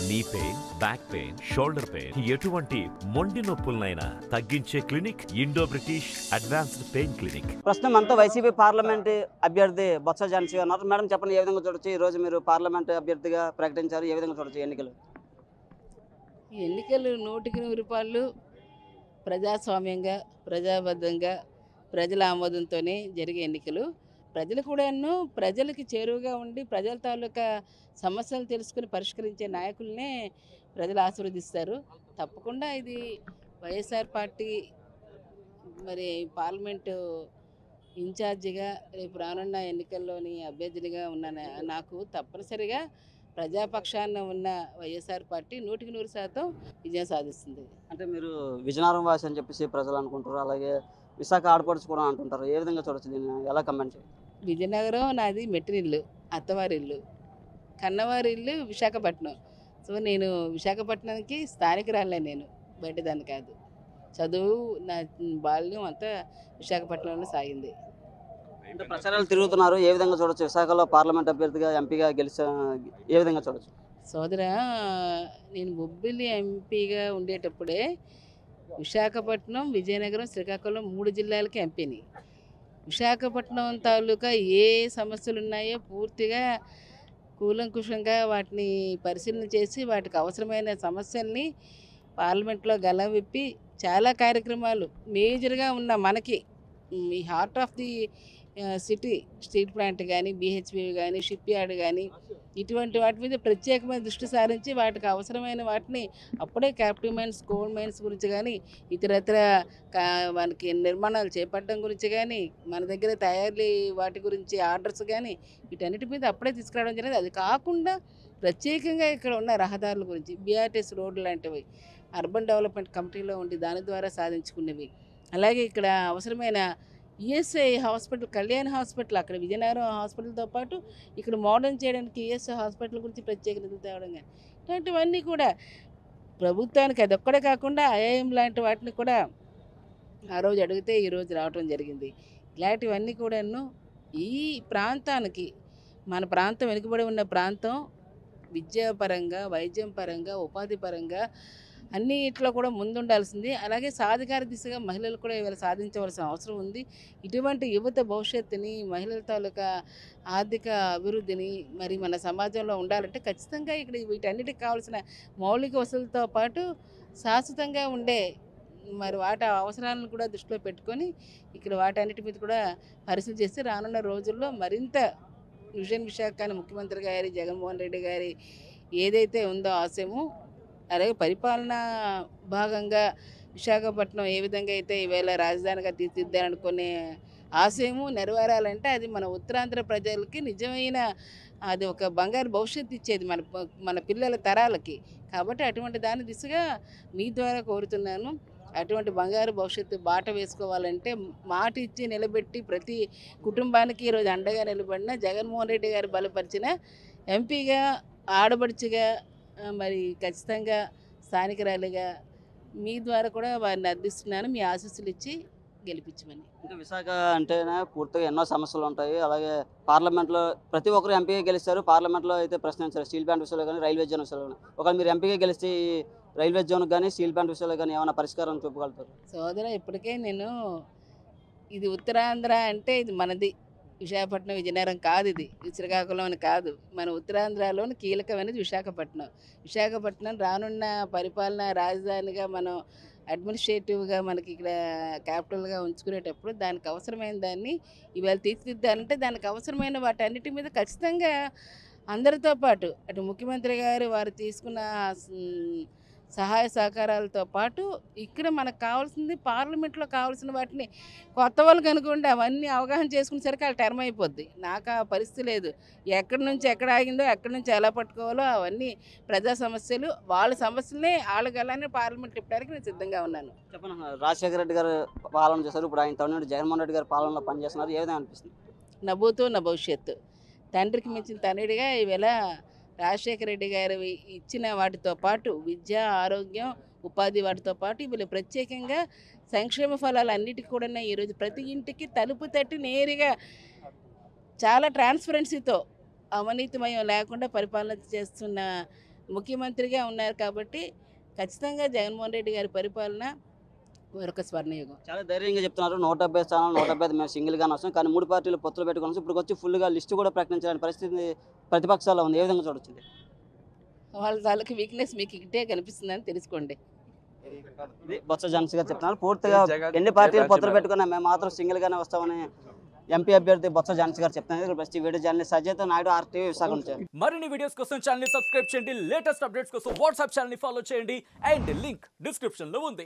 Knee pain, back pain, shoulder pain, ఎటువంటి మొండి నొప్పులనైనా తగ్గించే clinic Indo British advanced pain clinic. ప్రస్తుతం అంతా వైసీపీ పార్లమెంట్ అభ్యర్థి బొత్స ఝాన్సీ గారు ఉన్నారు. మేడం చెప్పండి, ఏ విధంగా చూడొచ్చు ఈ రోజు మీరు పార్లమెంట్ అభ్యర్థిగా ప్రకటించారు, ఏ విధంగా చూడొచ్చు ఎన్నికలు? ఎన్నికలు 100% ప్రజాస్వామ్యంగా, ప్రజాబద్ధంగా, ప్రజల ఆమోదంతోనే జరిగే ఎన్నికలు. ప్రజలు కూడాను ప్రజలకి చేరువగా ఉండి ప్రజల తాలూకా సమస్యలు తెలుసుకుని పరిష్కరించే నాయకులనే ప్రజలు ఆశీర్వదిస్తారు. తప్పకుండా ఇది వైఎస్ఆర్ పార్టీ మరి పార్లమెంటు ఇన్ఛార్జిగా రేపు రానున్న ఎన్నికల్లోని అభ్యర్థినిగా ఉన్న నాకు తప్పనిసరిగా ప్రజాపక్షాన ఉన్న వైఎస్ఆర్ పార్టీ 100% విజయం సాధిస్తుంది. అంటే మీరు విజయనగరం వాసి అని చెప్పేసి ప్రజలు అనుకుంటారు, అలాగే విశాఖ ఆడపడుచు కూడా అంటుంటారు, ఏ విధంగా చూడొచ్చు దీన్ని, ఎలా కమెంట్ చేయాలి? విజయనగరం నాది మెట్టినిల్లు, అత్తవారిల్లు, కన్నవారిల్లు విశాఖపట్నం. సో నేను విశాఖపట్నానికి స్థానికురాలే, నేను బయటదాన్ని కాదు. చదువు నా బాల్యం అంతా విశాఖపట్నంలో సాగింది. అంటే ప్రచారాలు తిరుగుతున్నారు, ఏ విధంగా చూడొచ్చు విశాఖలో పార్లమెంట్ అభ్యర్థిగా ఎంపీగా గెలిచా, ఏ విధంగా చూడొచ్చు? సోదరా, నేను బొబ్బిలి ఎంపీగా ఉండేటప్పుడే విశాఖపట్నం, విజయనగరం, శ్రీకాకుళం 3 జిల్లాలకి ఎంపీని. విశాఖపట్నం తాలూకా ఏ సమస్యలు ఉన్నాయో పూర్తిగా కూలంకుషంగా వాటిని పరిశీలన చేసి వాటికి అవసరమైన సమస్యల్ని పార్లమెంట్లో గలం విప్పి చాలా కార్యక్రమాలు మేజర్గా ఉన్న మనకి ఈ heart of the city steel plant కానీ, BHP కానీ, షిప్ యార్డ్ కానీ, ఇటువంటి వాటి మీద ప్రత్యేకమైన దృష్టి సారించి వాటికి అవసరమైన వాటిని అప్పుడే క్యాపిటల్ మైన్స్, కోల్ మైన్స్ గురించి కానీ, ఇతరత్ర మనకి నిర్మాణాలు చేపట్టడం గురించి కానీ, మన దగ్గర తయారీ వాటి గురించి ఆర్డర్స్ కానీ, వీటన్నిటి మీద అప్పుడే తీసుకురావడం జరిగింది. అది కాకుండా ప్రత్యేకంగా ఇక్కడ ఉన్న రహదారుల గురించి, BRTS రోడ్లు లాంటివి అర్బన్ డెవలప్మెంట్ కమిటీలో ఉండి దాని ద్వారా సాధించుకున్నవి. అలాగే ఇక్కడ అవసరమైన ESI హాస్పిటల్, కళ్యాణ్ హాస్పిటల్, అక్కడ విజయనగరం హాస్పిటల్తో పాటు ఇక్కడ మోడర్న్ చేయడానికి ESI హాస్పిటల్ గురించి ప్రత్యేక నిధులు తేవడం కానీ, ఇలాంటివన్నీ కూడా ప్రభుత్వానికి అదొక్కడే కాకుండా IIM లాంటి వాటిని కూడా ఆ రోజు అడిగితే ఈరోజు రావడం జరిగింది. ఇలాంటివన్నీ కూడాను ఈ ప్రాంతానికి, మన ప్రాంతం వెనుకబడి ఉన్న ప్రాంతం విద్యాపరంగా, వైద్యం పరంగా, ఉపాధి పరంగా అన్నిట్లో కూడా ముందుండాల్సింది. అలాగే సాధికార దిశగా మహిళలు కూడా ఇవాళ సాధించవలసిన అవసరం ఉంది. ఇటువంటి యువత భవిష్యత్తుని, మహిళల తాలూకా ఆర్థిక అభివృద్ధిని మరి మన సమాజంలో ఉండాలంటే ఖచ్చితంగా ఇక్కడ వీటన్నిటికి కావాల్సిన మౌలిక వసతులతో పాటు శాశ్వతంగా ఉండే మరి వాటి అవసరాలను కూడా దృష్టిలో పెట్టుకొని ఇక్కడ వాటన్నిటి మీద కూడా పరిశీలన చేసి రానున్న రోజుల్లో మరింత విజన్ విశాఖని ముఖ్యమంత్రి గారి జగన్మోహన్ రెడ్డి గారి ఏదైతే ఉందో ఆశయము, అలాగే పరిపాలనా భాగంగా విశాఖపట్నం ఏ విధంగా అయితే ఈవేళ రాజధానిగా తీర్చిదిద్దాలనుకునే ఆశయము నెరవేరాలంటే అది మన ఉత్తరాంధ్ర ప్రజలకి నిజమైన అది ఒక బంగారు భవిష్యత్తు ఇచ్చేది మన పిల్లల తరాలకి. కాబట్టి అటువంటి దాని దిశగా మీ ద్వారా కోరుతున్నాను. అటువంటి బంగారు భవిష్యత్తు బాట వేసుకోవాలంటే మాట ఇచ్చి నిలబెట్టి ప్రతి కుటుంబానికి ఈరోజు అండగా నిలబడిన జగన్మోహన్ రెడ్డి గారు బలపరిచిన ఎంపీగా, ఆడబడుచుగా, మరి ఖచ్చితంగా స్థానికురాలిగా మీ ద్వారా కూడా వారిని అర్థిస్తున్నాను. మీ ఆశీస్సులు ఇచ్చి గెలిపించమని. ఇంకా విశాఖ అంటేనే పూర్తిగా ఎన్నో సమస్యలు ఉంటాయి. అలాగే పార్లమెంట్లో ప్రతి ఒక్కరు ఎంపీగా గెలుస్తారు, పార్లమెంట్లో అయితే ప్రశ్నించారు స్టీల్ ప్లాంట్ విషయంలో కానీ, రైల్వే జోన్ విషయంలో కానీ. ఒకవేళ మీరు ఎంపీగా గెలిస్తే రైల్వే జోన్కి కానీ, స్టీల్ ప్లాంట్ విషయంలో కానీ ఏమైనా పరిష్కారం చూపగలుగుతారు? సోదర, ఇప్పటికే నేను ఇది ఉత్తరాంధ్ర అంటే ఇది మనది, విశాఖపట్నం, విజయనగరం కాదు, ఇది శ్రీకాకుళం అని కాదు, మన ఉత్తరాంధ్రలోని కీలకమైనది విశాఖపట్నం. విశాఖపట్నం రానున్న పరిపాలన రాజధానిగా మనం అడ్మినిస్ట్రేటివ్గా మనకి ఇక్కడ క్యాపిటల్గా ఉంచుకునేటప్పుడు దానికి అవసరమైన దాన్ని ఇవాళ తీర్చిదిద్దాలంటే దానికి అవసరమైన వాటన్నిటి మీద ఖచ్చితంగా అందరితో పాటు అటు ముఖ్యమంత్రి గారు వారు తీసుకున్న సహాయ సహకారాలతో పాటు ఇక్కడ మనకు కావాల్సింది పార్లమెంట్లో కావాల్సిన వాటిని కొత్త వాళ్ళకి అనుకోండి అవన్నీ అవగాహన చేసుకునేసరికి వాళ్ళ టర్మ్ అయిపోద్ది. నాకు ఆ పరిస్థితి లేదు. ఎక్కడి నుంచి ఎక్కడ ఆగిందో, ఎక్కడి నుంచి ఎలా పట్టుకోవాలో అవన్నీ ప్రజా సమస్యలు, వాళ్ళ సమస్యలనే వాళ్ళకి పార్లమెంట్ ఇప్పటివరకు నేను సిద్ధంగా ఉన్నాను. చెప్పండి, రాజశేఖర రెడ్డి గారు పాలన చేశారు, ఇప్పుడు ఆయన తమిళనాడు జగన్మోహన్ రెడ్డి గారు పాలనలో పనిచేస్తున్నారు, ఏ విధంగా అనిపిస్తుంది? నవ్వుతూ నా భవిష్యత్తు, తండ్రికి మించిన తనయుడిగా ఈవేళ రాజశేఖర రెడ్డి గారు ఇచ్చిన వాటితో పాటు విద్య, ఆరోగ్యం, ఉపాధి వాటితో పాటు వీళ్ళు ప్రత్యేకంగా సంక్షేమ ఫలాలు అన్నిటికీ కూడా ఈరోజు ప్రతి ఇంటికి తలుపు తట్టి నేరుగా చాలా ట్రాన్స్పరెన్సీతో అవినీతిమయం లేకుండా పరిపాలన చేస్తున్న ముఖ్యమంత్రిగా ఉన్నారు కాబట్టి ఖచ్చితంగా జగన్మోహన్ రెడ్డి గారి పరిపాలన మరొక స్వర్ణయుగం. చాలా ధైర్యంగా చెప్తున్నారు 170 స్థానాలు 175 మేము సింగిల్గానే వస్తాం, కానీ 3 పార్టీలు పొత్తులు పెట్టుకుని ఇప్పుడు వచ్చి ఫుల్గా లిస్టు కూడా ప్రకటించాలని పరిస్థితి ప్రతిపక్షాల్లో ఉంది. ఏ విధంగా చూడొచ్చింది? వాళ్ళ తాలూకు వీక్నెస్ మీకు ఇటే కనిపిస్తుందని తెలుసుకోండి. ఇది బొత్స ఝాన్సీ గారు చెప్తున్నారు. పూర్తిగా ఎన్ని పార్టీలు పొత్తులు పెట్టుకున్నా మేము మాత్రం సింగిల్గానే వస్తామని ఎంపీ అభ్యర్థి బొత్స ఝాన్సీ గారు చెప్తున్నారు. ప్రతి video journalist Sajjay Naidu, RTV Visakha నుంచి. మరిన్ని వీడియోస్ కోసం ఛానల్ ని సబ్స్క్రైబ్ చేయండి, లేటెస్ట్ అప్డేట్స్ కోసం వాట్సాప్ ఛానల్ ని ఫాలో చేయండి అండ్ లింక్ డిస్క్రిప్షన్ లో ఉంది.